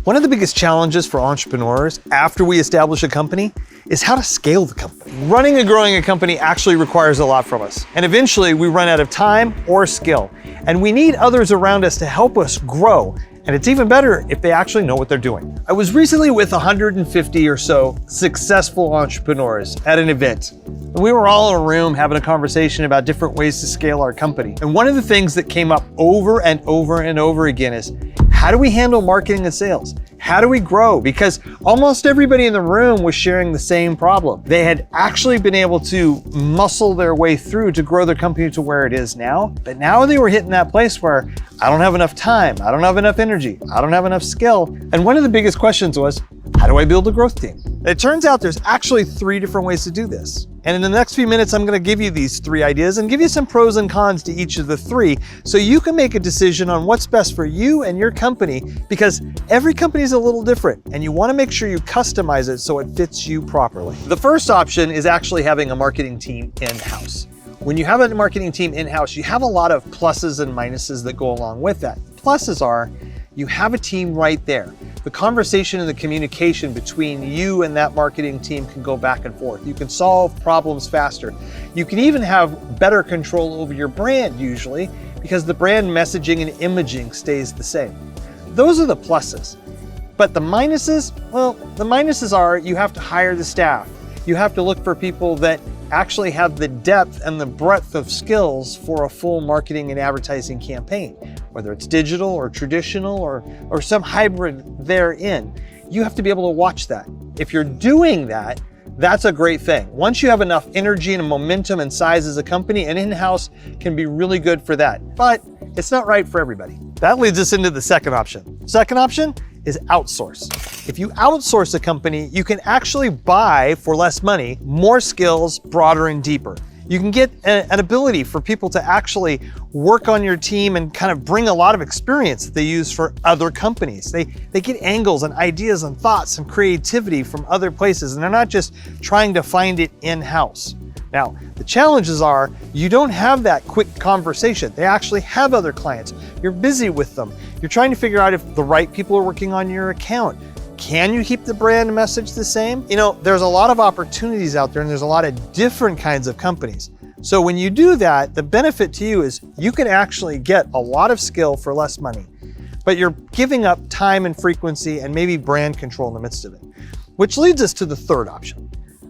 One of the biggest challenges for entrepreneurs after we establish a company is how to scale the company. Running and growing a company actually requires a lot from us. And eventually we run out of time or skill. And we need others around us to help us grow. And it's even better if they actually know what they're doing. I was recently with 150 or so successful entrepreneurs at an event. And we were all in a room having a conversation about different ways to scale our company. And one of the things that came up over and over and over again is, how do we handle marketing and sales? How do we grow? Because almost everybody in the room was sharing the same problem. They had actually been able to muscle their way through to grow their company to where it is now. But now they were hitting that place where I don't have enough time, I don't have enough energy, I don't have enough skill. And one of the biggest questions was, how do I build a growth team? It turns out there's actually 3 different ways to do this. And in the next few minutes, I'm gonna give you these 3 ideas and give you some pros and cons to each of the 3 so you can make a decision on what's best for you and your company, because every company is a little different and you wanna make sure you customize it so it fits you properly. The first option is actually having a marketing team in-house. When you have a marketing team in-house, you have a lot of pluses and minuses that go along with that. Pluses are, you have a team right there. The conversation and the communication between you and that marketing team can go back and forth. You can solve problems faster. You can even have better control over your brand usually, because the brand messaging and imaging stays the same. Those are the pluses. But the minuses, well, the minuses are you have to hire the staff. You have to look for people that actually have the depth and the breadth of skills for a full marketing and advertising campaign, whether it's digital or traditional or some hybrid therein. You have to be able to watch that. If you're doing that, that's a great thing. Once you have enough energy and momentum and size as a company, an in-house can be really good for that, but it's not right for everybody. That leads us into the second option. Second option is outsource. If you outsource a company, you can actually buy for less money, more skills, broader and deeper. You can get an ability for people to actually work on your team and kind of bring a lot of experience that they use for other companies. They get angles and ideas and thoughts and creativity from other places, and they're not just trying to find it in-house. Now, the challenges are you don't have that quick conversation. They actually have other clients. You're busy with them. You're trying to figure out if the right people are working on your account. Can you keep the brand message the same? You know, there's a lot of opportunities out there and there's a lot of different kinds of companies. So when you do that, the benefit to you is you can actually get a lot of skill for less money, but you're giving up time and frequency and maybe brand control in the midst of it, which leads us to the third option.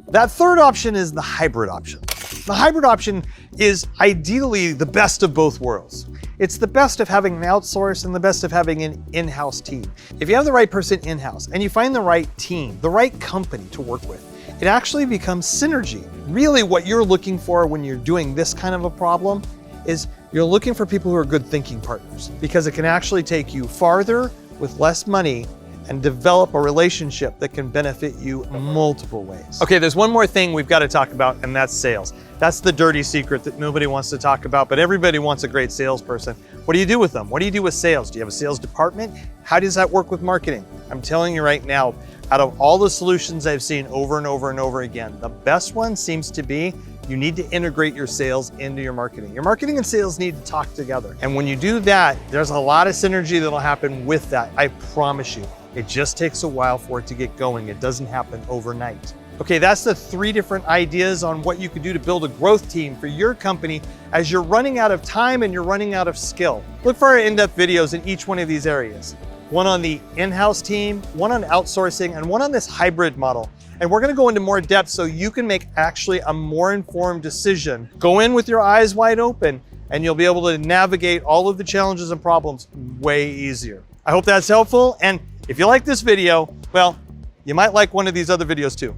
That third option is the hybrid option. The hybrid option is ideally the best of both worlds. It's the best of having an outsource and the best of having an in-house team. If you have the right person in-house and you find the right team, the right company to work with, it actually becomes synergy. Really what you're looking for when you're doing this kind of a problem is you're looking for people who are good thinking partners, because it can actually take you farther with less money and develop a relationship that can benefit you multiple ways. Okay, there's one more thing we've got to talk about, and that's sales. That's the dirty secret that nobody wants to talk about, but everybody wants a great salesperson. What do you do with them? What do you do with sales? Do you have a sales department? How does that work with marketing? I'm telling you right now, out of all the solutions I've seen over and over and over again, the best one seems to be you need to integrate your sales into your marketing. Your marketing and sales need to talk together. And when you do that, there's a lot of synergy that'll happen with that, I promise you. It just takes a while for it to get going. It doesn't happen overnight. Okay, that's the 3 different ideas on what you could do to build a growth team for your company as you're running out of time and you're running out of skill. Look for our in-depth videos in each one of these areas. One on the in-house team, one on outsourcing, and one on this hybrid model. And we're gonna go into more depth so you can make actually a more informed decision. Go in with your eyes wide open and you'll be able to navigate all of the challenges and problems way easier. I hope that's helpful. And if you like this video, well, you might like one of these other videos too.